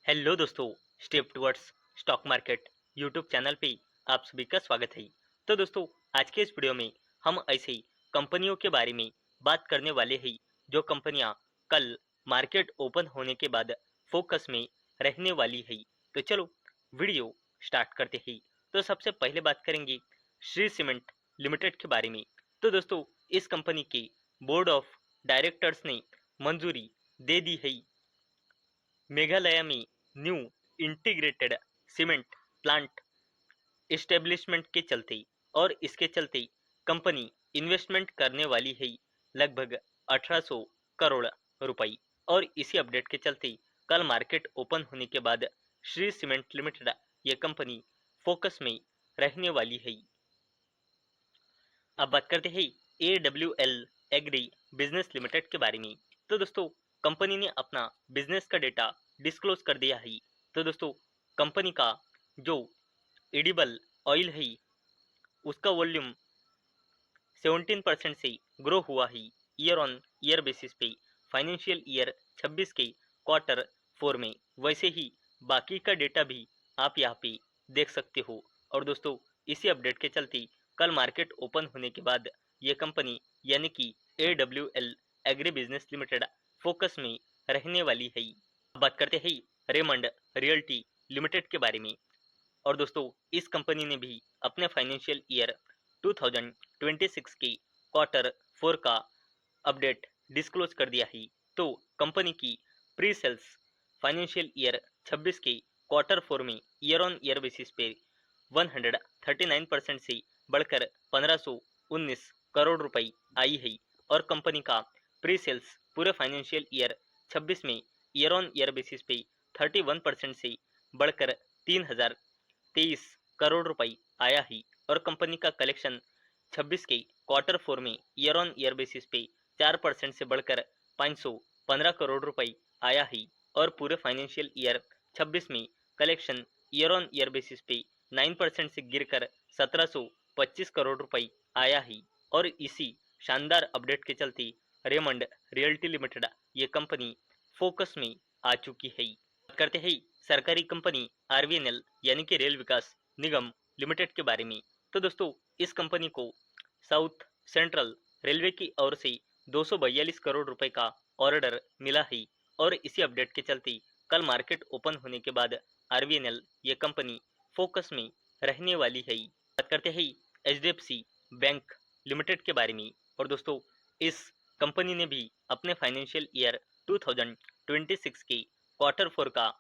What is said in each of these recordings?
Hello दोस्तों, step towards stock market YouTube channel पे आप सभी का स्वागत है। तो दोस्तों, आज के इस वीडियो में हम ऐसे ही कंपनियों के बारे में बात करने वाले हैं जो कंपनियां कल मार्केट ओपन होने के बाद फोकस में रहने वाली है। तो चलो वीडियो स्टार्ट करते हैं। तो सबसे पहले बात करेंगे श्री सीमेंट लिमिटेड के बारे में। तो दोस्तों, इस कंपनी के बोर्ड ऑफ डायरेक्टर्स ने मंजूरी दे दी है मेघालय में new integrated cement plant establishment के चलते, और इसके चलते कंपनी इन्वेस्टमेंट करने वाली है लगभग 1800 करोड़ रुपए। और इसी अपडेट के चलते कल मार्केट ओपन होने के बाद श्री सीमेंट लिमिटेड ये कंपनी फोकस में रहने वाली है। अब बात करते हैं AWL एग्री बिजनेस लिमिटेड के बारे में। तो दोस्तों, कंपनी ने अपना बिजनेस का डेटा डिस्क्लोज कर दिया है। तो दोस्तों, कंपनी का जो एडिबल ऑयल है उसका वॉल्यूम 17% से ग्रो हुआ है ईयर ऑन ईयर बेसिस पे फाइनेंशियल ईयर 26 के क्वार्टर 4 में। वैसे ही बाकी का डेटा भी आप यहाँ पे देख सकते हो। और दोस्तों, इसी अपडेट के चलते कल मार्केट ओपन होने के बाद ये कंपनी यानी कि AWL agri business limited focus में रहने वाली है। बात करते हैं रेमंड रियल्टी लिमिटेड के बारे में। और दोस्तों, इस कंपनी ने भी अपने फाइनेंशियल ईयर 2026 के क्वार्टर 4 का अपडेट डिस्क्लोज कर दिया है। तो कंपनी की प्री सेल्स फाइनेंशियल ईयर 26 के क्वार्टर 4 में ईयर ऑन ईयर बेसिस पे 139% से बढ़कर 1519 करोड़ रुपए आई है। और कंपनी का प्री सेल्स पूरे फाइनेंशियल ईयर 26 में ईयर ऑन ईयर बेसिस पे 31% से बढ़कर 3023 करोड़ रुपए आया है। और कंपनी का कलेक्शन 26 के क्वार्टर 4 में ईयर ऑन ईयर बेसिस पे 4% से बढ़कर 515 करोड़ रुपए आया है। और पूरे फाइनेंशियल ईयर 26 में collection year on year basis पे 9% से गिरकर 1725 करोड़ रुपए आया है। और इसी शानदार अपडेट के चलते रेमंड रियल्टी लिमिटेड ये कंपनी फोकस में आ चुकी है। बात करते हैं सरकारी कंपनी RVNL यानी कि रेल विकास निगम लिमिटेड के बारे में। तो दोस्तों, इस कंपनी को साउथ सेंट्रल रेलवे की ओर से 242 करोड़ रुपए का ऑर्डर मिला है। और इसी अपडेट के चलते कल मार्केट ओपन होने के बाद RVNL ये कंपनी फोकस में रहने वाली है। बात करते हैं HDFC बैंक लिमिटेड के बारे में। और दोस्तों, इस कंपनी ने भी अपने फाइनेंशियल ईयर 2026 के क्वार्टर 4 का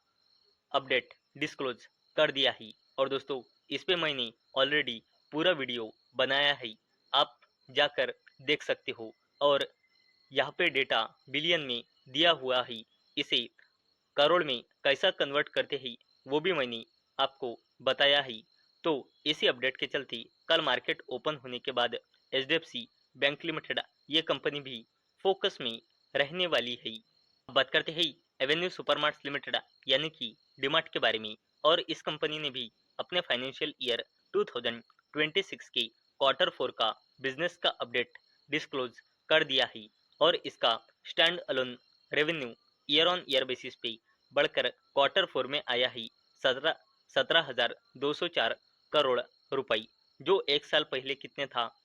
अपडेट डिस्क्लोज कर दिया है। और दोस्तों, इस पे मैंने ऑलरेडी पूरा वीडियो बनाया है, आप जाकर देख सकते हो। और यहाँ पे डेटा बिलियन में दिया हुआ है, इसे करोड़ में कैसा कन्वर्ट करते हैं वो भी मैंने आपको बताया है। तो इसी अपडेट के चलते कल मार्केट ओपन होने के बाद HDFC बैंक लिमिटेड ये कंपनी भी फोकस में रहने वाली है। बात करते हैं एवेन्यू सुपरमार्ट्स लिमिटेड यानी कि डीमार्ट के बारे में। और इस कंपनी ने भी अपने फाइनेंशियल ईयर 2026 के क्वार्टर 4 का बिजनेस का अपडेट डिस्क्लोज कर दिया है। और इसका stand alone revenue year on year basis पे बढ़कर क्वार्टर 4 में आया है 17,204 करोड़ रुपए। जो एक साल पहले कितने था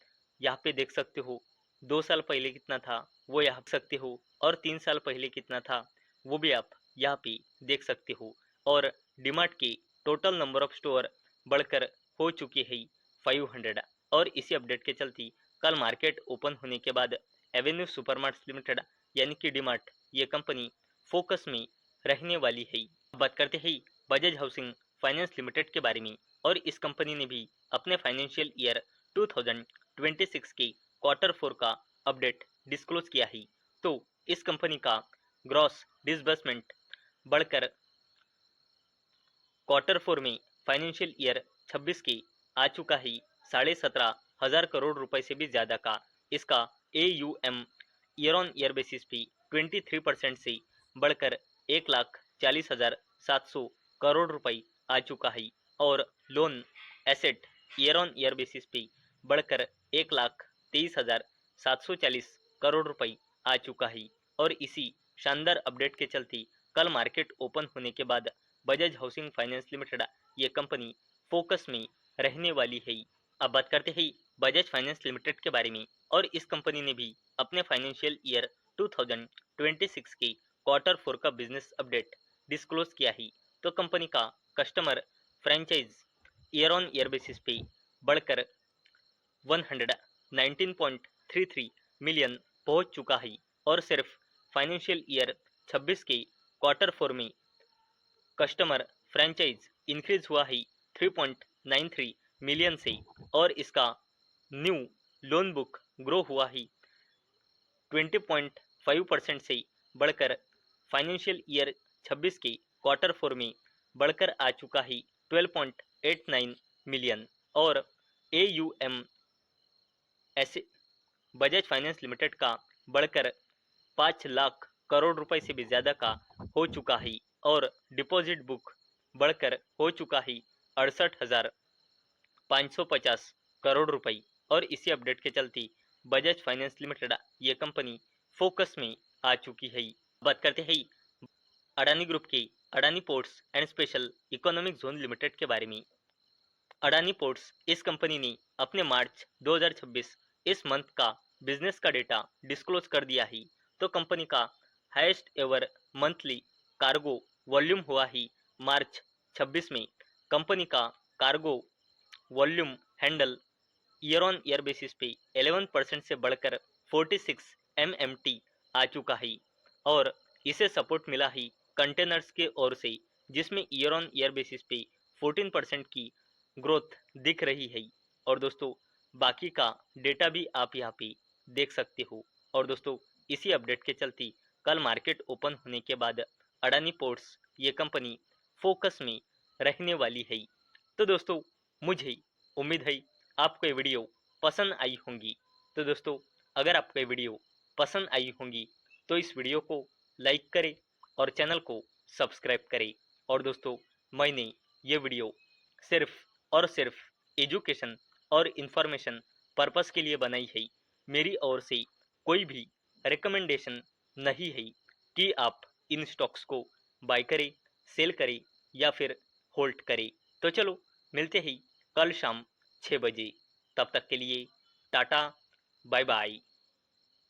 यहाँ पे देख सकते हो, 2 साल पहले कितना था वो यहाँ देख सकते हो, और 3 साल पहले कितना था वो भी आप यहाँ पे देख सकते हो। और डीमार्ट के टोटल नंबर ऑफ स्टोर बढ़कर हो चुके हैं 500। और इसी अपडेट के चलते कल मार्केट ओपन होने के बाद एवेन्यू सुपरमार्ट्स लिमिटेड यानी कि डीमार्ट ये कंपनी फोकस में रहने वाली है। बात करते हैं बजाज हाउसिंग फाइनेंस लिमिटेड के बारे में। और इस कंपनी ने भी अपने फाइनेंशियल ईयर 2026 के क्वार्टर 4 का अपडेट डिस्क्लोज किया है। तो इस कंपनी का ग्रॉस डिसबर्समेंट बढ़कर क्वार्टर 4 में फाइनेंशियल ईयर 26 के आ चुका है 17,500 करोड़ रुपए से भी ज्यादा का। इसका AUM year on year basis पे 23% से बढ़कर 1,40,700 करोड़ रुपए आ चुका है। और loan asset year on year basis पे बढ़कर 1,23,740 करोड़ रुपए आ चुका है। और इसी शानदार अपडेट के चलते कल मार्केट ओपन होने के बाद बजाज हाउसिंग फाइनेंस लिमिटेड ये कंपनी फोकस में रहने वाली है। अब बात करते हैं बजाज फाइनेंस लिमिटेड के बारे में, और इस कंपनी ने भी अपने फाइनेंशियल ईयर 2026 के क्वार्टर 4 का बिजनेस अपडेट डिस्क्लोज किया है। तो कंपनी का customer franchise year on year basis पे बढ़कर 119.33 मिलियन पहुंच चुका है, और सिर्फ फाइनेंशियल ईयर 26 के क्वार्टर 4 में कस्टमर फ्रेंचाइज इंक्रीज हुआ है 3.93 मिलियन से, और इसका न्यू लोन बुक ग्रो हुआ है 20.5% से बढ़कर फाइनेंशियल ईयर 26 के क्वार्टर 4 में बढ़कर आ चुका है 12.89 मिलियन, और AUM ऐसे बजाज फाइनेंस लिमिटेड का बढ़कर 5 लाख करोड़ रुपए से भी ज्यादा का हो चुका है, और डिपॉजिट बुक बढ़कर हो चुका है 68,550 करोड़ रुपए। और इसी अपडेट के चलते बजाज फाइनेंस लिमिटेड ये कंपनी फोकस में आ चुकी है। बात करते हैं अडानी ग्रुप के Adani ports and special economic zone limited के बारे में। अडानी पोर्ट्स इस कंपनी ने अपने मार्च 2026 इस मंथ का बिजनेस का डेटा डिस्क्लोज कर दिया है। तो कंपनी का highest ever monthly cargo volume हुआ है मार्च 26 में। कंपनी का cargo volume handle year on year basis पे 11% से बढ़कर 46 MMT आ चुका है, और इसे सपोर्ट मिला है कंटेनर्स के ओर से, जिसमें ईयर ऑन ईयर बेसिस पे 14% की ग्रोथ दिख रही है। और दोस्तों बाकी का डेटा भी आप यहाँ पे देख सकते हो। और दोस्तों इसी अपडेट के चलते कल मार्केट ओपन होने के बाद अडानी पोर्ट्स ये कंपनी फोकस में रहने वाली है। तो दोस्तों मुझे उम्मीद है आपको ये वीडियो पसंद आई होंगी। तो दोस्तों अगर आपको ये वीडियो पसंद आई होंगी तो इस वीडियो को लाइक करें और चैनल को सब्सक्राइब करें। और दोस्तों मैंने ये वीडियो सिर्फ और सिर्फ एजुकेशन और इंफॉर्मेशन पर्पस के लिए बनाई है। मेरी ओर से कोई भी रिकमेंडेशन नहीं है कि आप इन स्टॉक्स को बाय करें, सेल करें या फिर होल्ड करें। तो चलो मिलते हैं कल शाम 6 बजे। तब तक के लिए टाटा, बाय बाय।